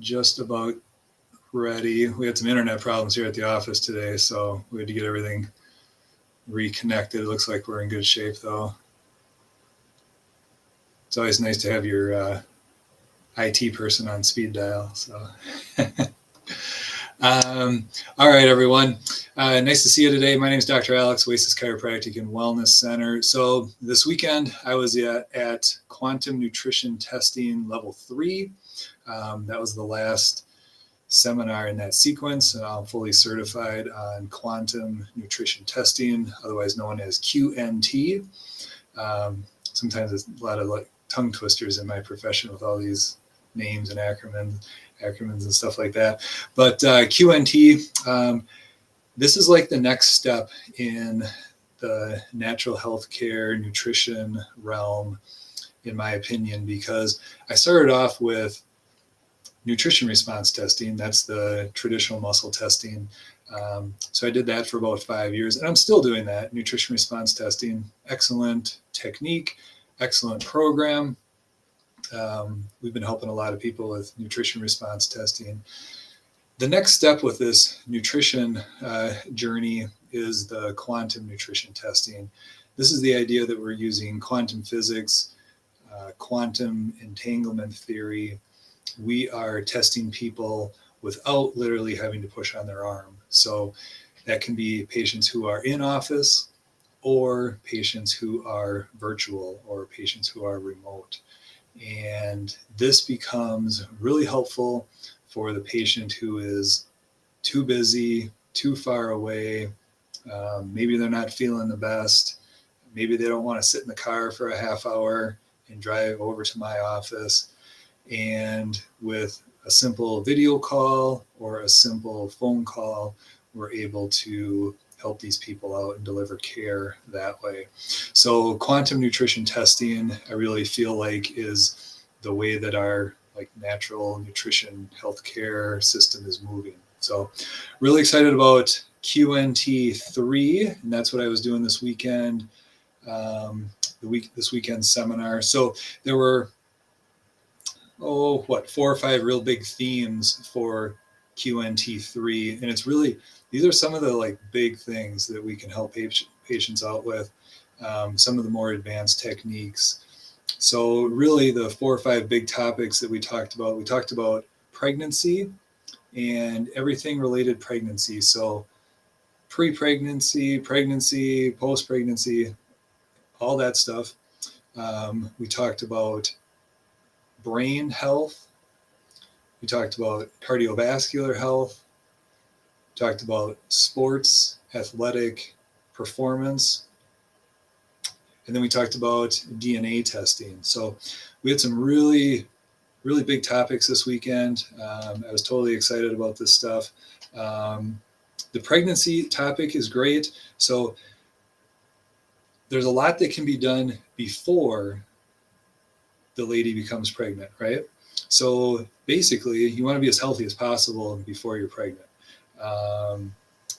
just about ready. We had some internet problems here at the office today, so we had to get everything reconnected. It looks like we're in good shape, though. It's always nice to have your IT person on speed dial. So, all right, everyone. Nice to see you today. My name is Dr. Alex, Oasis Chiropractic and Wellness Center. So this weekend, I was at Quantum Nutrition Testing Level 3. That was the last seminar in that sequence, and I'm fully certified on quantum nutrition testing, otherwise known as QNT. Sometimes there's a lot of tongue twisters in my profession with all these names and acronyms and stuff like that. But QNT, this is like the next step in the natural health care nutrition realm, in my opinion, because I started off with nutrition response testing. That's the traditional muscle testing. So I did that for about 5 years, and I'm still doing that. Nutrition response testing, excellent technique, excellent program. We've been helping a lot of people with nutrition response testing. The next step with this nutrition journey is the quantum nutrition testing. This is the idea that we're using quantum physics, quantum entanglement theory. We are testing people without literally having to push on their arm. So that can be patients who are in office, or patients who are virtual, or patients who are remote. And this becomes really helpful for the patient who is too busy, too far away. Maybe they're not feeling the best. Maybe they don't want to sit in the car for a half hour and drive over to my office. And with a simple video call or a simple phone call, we're able to help these people out and deliver care that way. So quantum nutrition testing, I really feel like, is the way that our natural nutrition healthcare system is moving. So really excited about QNT3, and that's what I was doing this weekend, this weekend seminar. So there were 4 or 5 real big themes for QNT3, and it's really, these are some of the big things that we can help patients out with, some of the more advanced techniques. So really the 4 or 5 big topics that we talked about pregnancy and everything related pregnancy. So pre-pregnancy, pregnancy, post-pregnancy, all that stuff. We talked about brain health. We talked about cardiovascular health. We talked about sports, athletic performance. And then we talked about DNA testing. So we had some really, really big topics this weekend. I was totally excited about this stuff. The pregnancy topic is great. So there's a lot that can be done before the lady becomes pregnant, right? So basically, you want to be as healthy as possible before you're pregnant.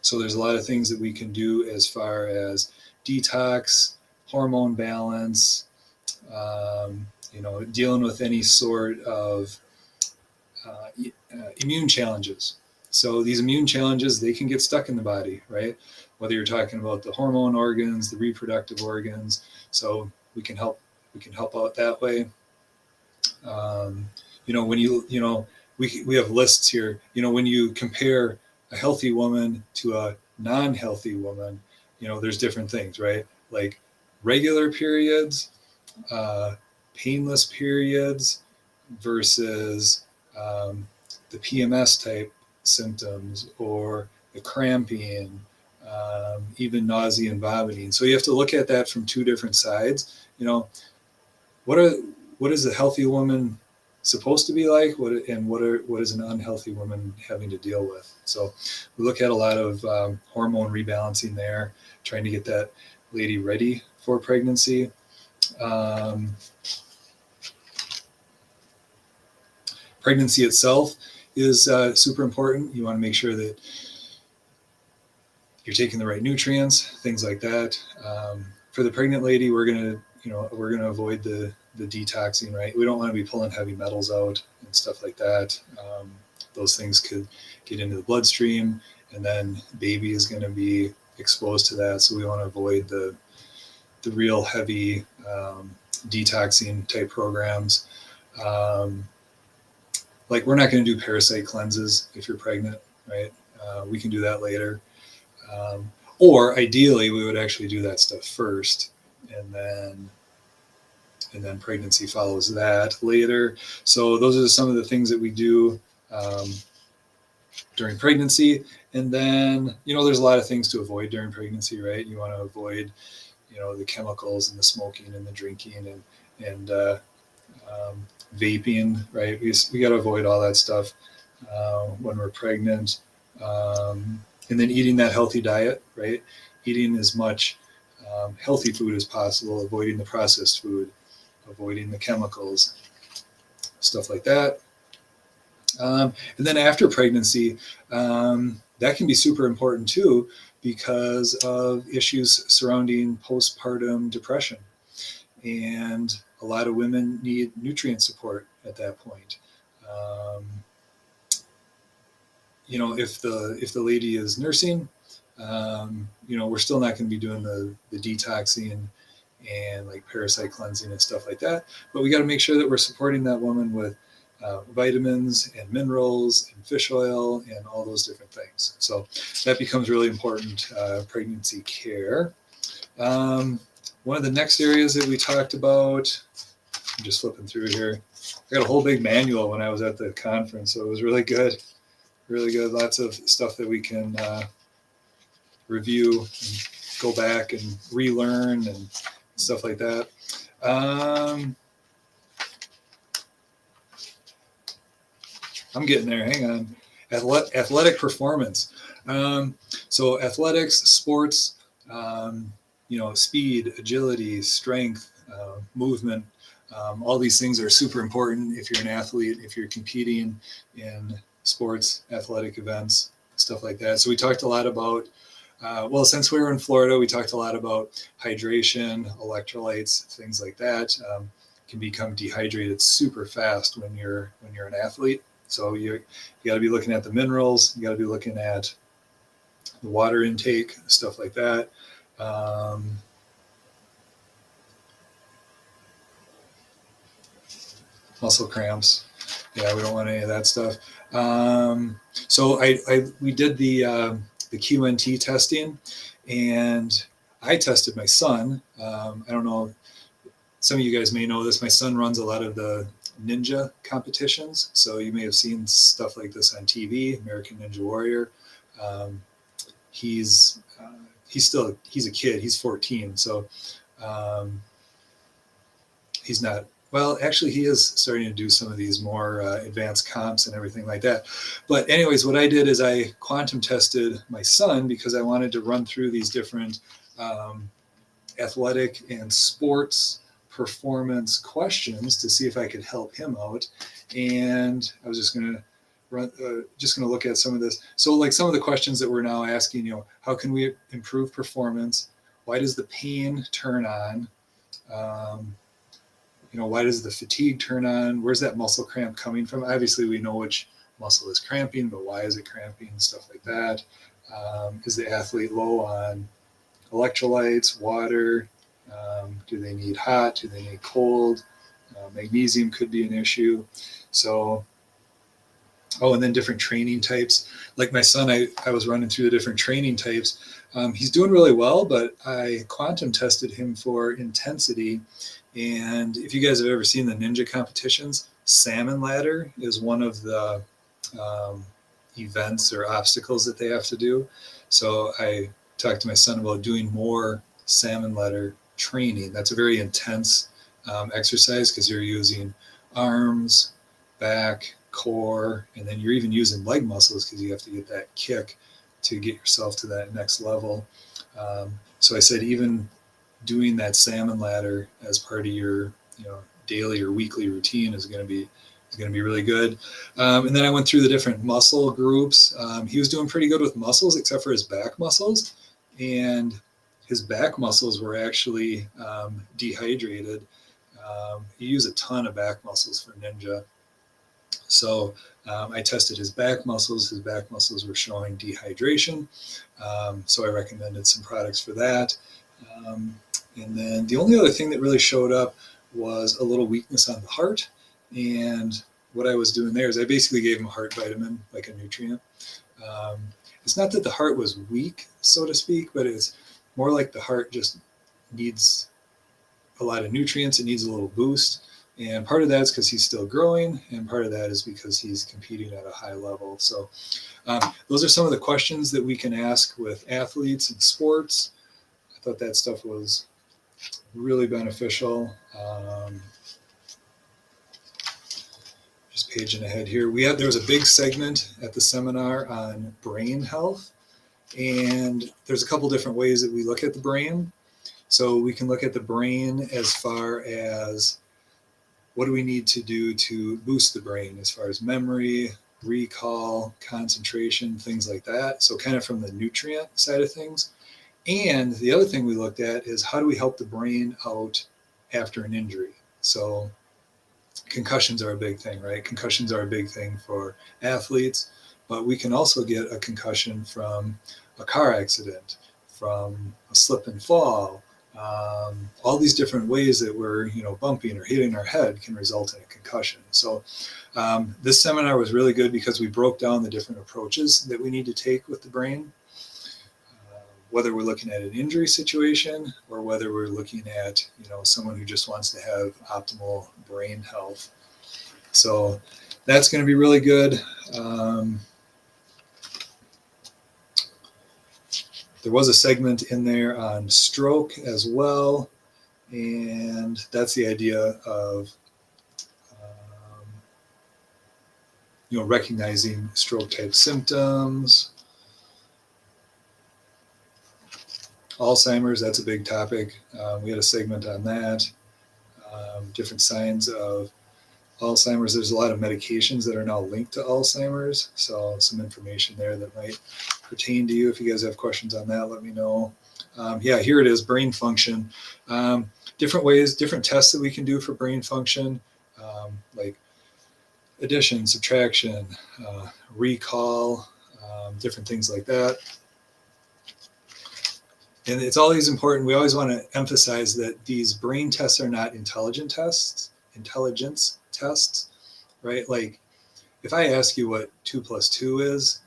So there's a lot of things that we can do as far as detox, hormone balance, dealing with any sort of immune challenges. So these immune challenges, they can get stuck in the body, right? Whether you're talking about the hormone organs, the reproductive organs. So we can help out that way. We have lists here. When you compare a healthy woman to a non-healthy woman, there's different things, right? Like regular periods, painless periods versus the PMS type symptoms, or the cramping, even nausea and vomiting. So you have to look at that from 2 different sides. What is a healthy woman supposed to be like? What is an unhealthy woman having to deal with? So we look at a lot of hormone rebalancing there, trying to get that lady ready for pregnancy. Pregnancy itself is super important. You want to make sure that you're taking the right nutrients, things like that. For the pregnant lady, we're gonna avoid the detoxing, right? We don't want to be pulling heavy metals out and stuff like that. those things could get into the bloodstream, and then baby is going to be exposed to that. So we want to avoid the real heavy detoxing type programs. Like we're not going to do parasite cleanses if you're pregnant, right? We can do that later. Or ideally, we would actually do that stuff first, and then pregnancy follows that later. So those are some of the things that we do during pregnancy. And then, there's a lot of things to avoid during pregnancy, right? You want to avoid, the chemicals and the smoking and the drinking and vaping, right? We got to avoid all that stuff when we're pregnant. And then eating that healthy diet, right? Eating as much healthy food as possible, avoiding the processed food, avoiding the chemicals, stuff like that. And then after pregnancy, that can be super important too, because of issues surrounding postpartum depression. And a lot of women need nutrient support at that point. If the lady is nursing, we're still not going to be doing the detoxing and like parasite cleansing and stuff like that. But we got to make sure that we're supporting that woman with vitamins and minerals and fish oil and all those different things. So that becomes really important pregnancy care. One of the next areas that we talked about, I'm just flipping through here. I got a whole big manual when I was at the conference, so it was really good. Really good. Lots of stuff that we can review and go back and relearn and stuff like that. I'm getting there. Hang on. Athletic performance. So athletics, sports, speed, agility, strength, movement. All these things are super important if you're an athlete, if you're competing in sports, athletic events, stuff like that. So we talked a lot about, since we were in Florida, we talked a lot about hydration, electrolytes, things like that. Can become dehydrated super fast when you're an athlete. So you got to be looking at the minerals. You got to be looking at the water intake, stuff like that. Muscle cramps. Yeah, we don't want any of that stuff. So we did the QNT testing, and I tested my son. I don't know. Some of you guys may know this. My son runs a lot of the ninja competitions. So you may have seen stuff like this on TV, American Ninja Warrior. He's a kid. He's 14. So he's not, well, actually he is starting to do some of these more advanced comps and everything like that. But anyways, what I did is I quantum tested my son because I wanted to run through these different athletic and sports performance questions to see if I could help him out. And I was just going to look at some of this. So like some of the questions that we're now asking, how can we improve performance? Why does the pain turn on? Why does the fatigue turn on? Where's that muscle cramp coming from? Obviously we know which muscle is cramping, but why is it cramping? Stuff like that. Is the athlete low on electrolytes, water? Do they need hot? Do they need cold? Magnesium could be an issue. So, and then different training types. Like my son, I was running through the different training types. He's doing really well, but I quantum tested him for intensity. And if you guys have ever seen the ninja competitions, salmon ladder is one of the events or obstacles that they have to do. So I talked to my son about doing more salmon ladder training. That's a very intense exercise because you're using arms, back, core, and then you're even using leg muscles because you have to get that kick to get yourself to that next level. So I said even doing that salmon ladder as part of your daily or weekly routine is going to be really good. And then I went through the different muscle groups. He was doing pretty good with muscles except for his back muscles, and his back muscles were actually dehydrated. You use a ton of back muscles for ninja. So I tested his back muscles. His back muscles were showing dehydration. So I recommended some products for that. And then the only other thing that really showed up was a little weakness on the heart. And what I was doing there is I basically gave him a heart vitamin, like a nutrient. It's not that the heart was weak, so to speak, but it's more like the heart just needs a lot of nutrients. It needs a little boost. And part of that is because he's still growing, and part of that is because he's competing at a high level. So those are some of the questions that we can ask with athletes in sports. I thought that stuff was really beneficial. Just paging ahead here. There was a big segment at the seminar on brain health, and there's a couple different ways that we look at the brain. So we can look at the brain as far as what do we need to do to boost the brain as far as memory, recall, concentration, things like that. So kind of from the nutrient side of things. And the other thing we looked at is how do we help the brain out after an injury? So concussions are a big thing, right? Concussions are a big thing for athletes, but we can also get a concussion from a car accident, from a slip and fall. All these different ways that we're, bumping or hitting our head can result in a concussion. So this seminar was really good because we broke down the different approaches that we need to take with the brain, whether we're looking at an injury situation or whether we're looking at, someone who just wants to have optimal brain health. So that's going to be really good. There was a segment in there on stroke as well, and that's the idea of recognizing stroke type symptoms. Alzheimer's, that's a big topic. We had a segment on that. Different signs of Alzheimer's. There's a lot of medications that are now linked to Alzheimer's, so some information there that might pertain to you. If you guys have questions on that, let me know. Here it is, brain function. Different ways, different tests that we can do for brain function, like addition, subtraction, recall, different things like that. And it's always important. We always want to emphasize that these brain tests are not intelligence tests, right? Like if I ask you what 2 + 2 is,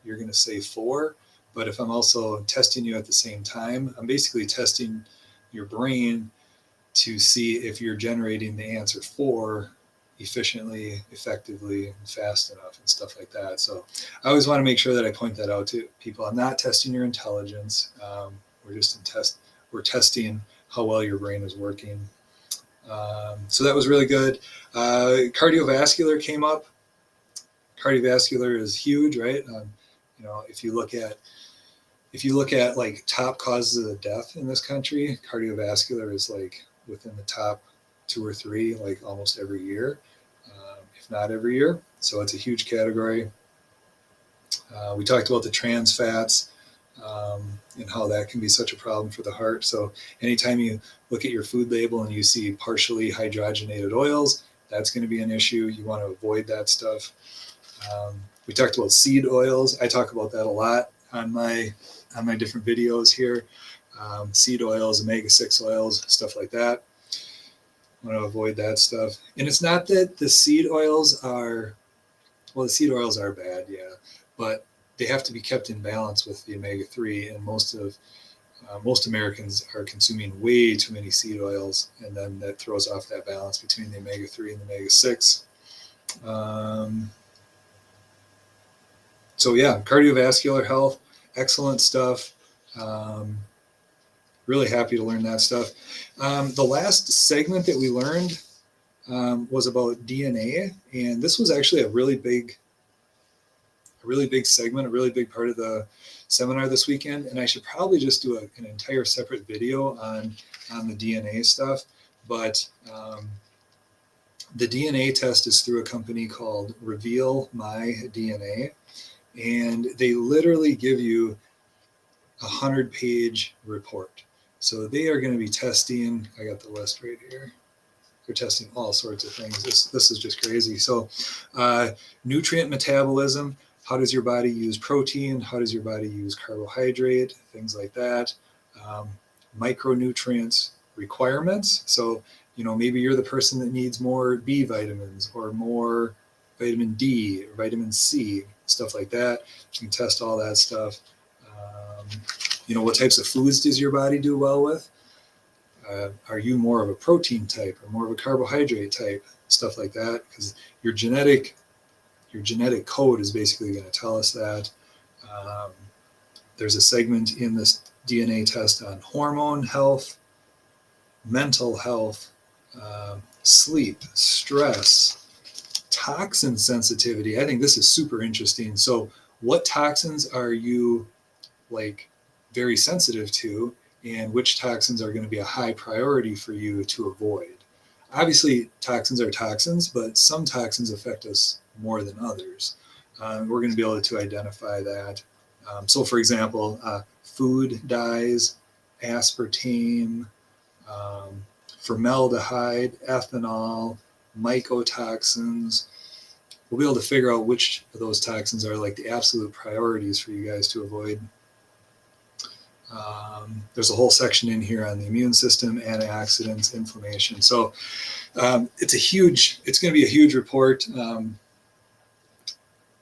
you're going to say 4. But if I'm also testing you at the same time, I'm basically testing your brain to see if you're generating the answer 4 efficiently, effectively, and fast enough and stuff like that. So I always want to make sure that I point that out to people. I'm not testing your intelligence. We're testing how well your brain is working. So that was really good. Cardiovascular came up. Cardiovascular is huge, right? If you look at like top causes of death in this country, cardiovascular is like within the top 2 or 3, like almost every year, if not every year. So it's a huge category. We talked about the trans fats. And how that can be such a problem for the heart. So anytime you look at your food label and you see partially hydrogenated oils, that's going to be an issue. You want to avoid that stuff. We talked about seed oils. I talk about that a lot on my different videos here. Seed oils, omega-6 oils, stuff like that. I want to avoid that stuff. And it's not that the seed oils are bad, yeah, but they have to be kept in balance with the omega-3, and most Americans are consuming way too many seed oils, and then that throws off that balance between the omega-3 and the omega-6. So yeah, cardiovascular health, excellent stuff. Really happy to learn that stuff. The last segment that we learned was about DNA, and this was actually a really big segment, a really big part of the seminar this weekend. And I should probably just do an entire separate video on the DNA stuff. But the DNA test is through a company called Reveal My DNA. And they literally give you a 100-page report. So they are going to be testing, I got the list right here. They're testing all sorts of things. This is just crazy. So nutrient metabolism, how does your body use protein? How does your body use carbohydrate? Things like that. Micronutrients requirements. So, maybe you're the person that needs more B vitamins or more vitamin D or vitamin C, stuff like that. You can test all that stuff. What types of foods does your body do well with? Are you more of a protein type or more of a carbohydrate type? Stuff like that, because your genetic code is basically going to tell us that. There's a segment in this DNA test on hormone health, mental health, sleep, stress, toxin sensitivity. I think this is super interesting. So what toxins are you very sensitive to, and which toxins are going to be a high priority for you to avoid? Obviously, toxins are toxins, but some toxins affect us more than others. We're going to be able to identify that. So for example, food dyes, aspartame, formaldehyde, ethanol, mycotoxins. We'll be able to figure out which of those toxins are the absolute priorities for you guys to avoid. There's a whole section in here on the immune system, antioxidants, inflammation. So it's going to be a huge report,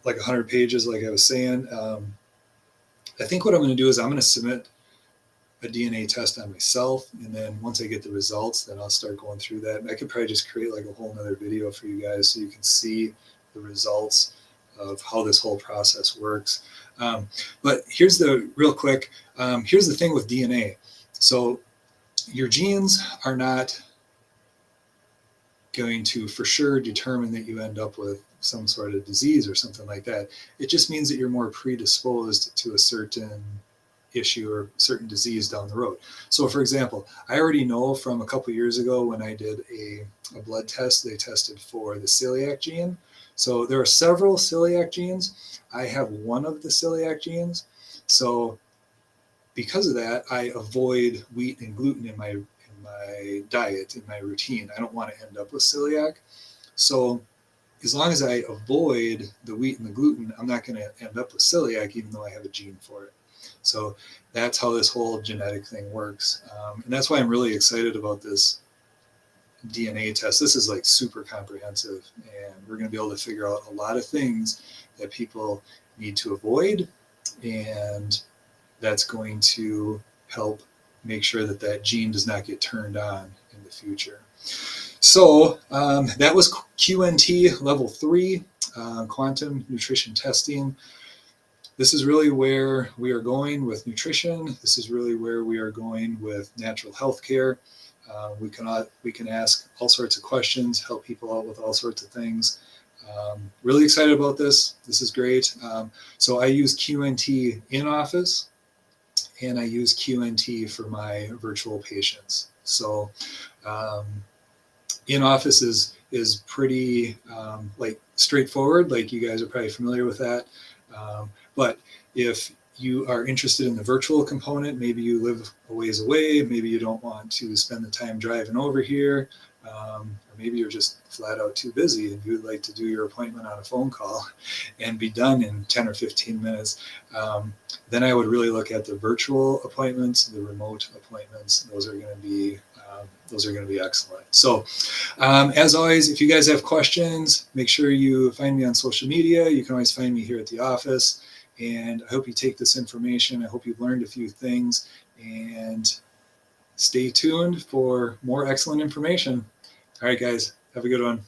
100 pages, like I was saying. I think what I'm going to do is I'm going to submit a DNA test on myself, and then once I get the results, then I'll start going through that. I could probably just create a whole nother video for you guys so you can see the results of how this whole process works. But here's the thing with DNA. So your genes are not going to for sure determine that you end up with some sort of disease or something like that. It just means that you're more predisposed to a certain issue or certain disease down the road. So for example, I already know from a couple years ago when I did a blood test, they tested for the celiac gene. So there are several celiac genes. I have one of the celiac genes. So because of that, I avoid wheat and gluten in my diet, in my routine. I don't want to end up with celiac. So as long as I avoid the wheat and the gluten, I'm not going to end up with celiac, even though I have a gene for it. So that's how this whole genetic thing works. And that's why I'm really excited about this DNA test. This is super comprehensive, and we're going to be able to figure out a lot of things that people need to avoid, and that's going to help make sure that that gene does not get turned on in the future. So that was QNT level 3, quantum nutrition testing. This is really where we are going with nutrition. This is really where we are going with natural health care. We can ask all sorts of questions, help people out with all sorts of things. Really excited about this. This is great. So I use QNT in office, and I use QNT for my virtual patients. So in office is pretty straightforward. You guys are probably familiar with that. But if you are interested in the virtual component, maybe you live a ways away, maybe you don't want to spend the time driving over here, or maybe you're just flat out too busy and you'd like to do your appointment on a phone call and be done in 10 or 15 minutes, then I would really look at the virtual appointments, the remote appointments. Those are going to be excellent. So as always, if you guys have questions, make sure you find me on social media. You can always find me here at the office. And I hope you take this information. I hope you've learned a few things, and stay tuned for more excellent information. All right, guys, have a good one.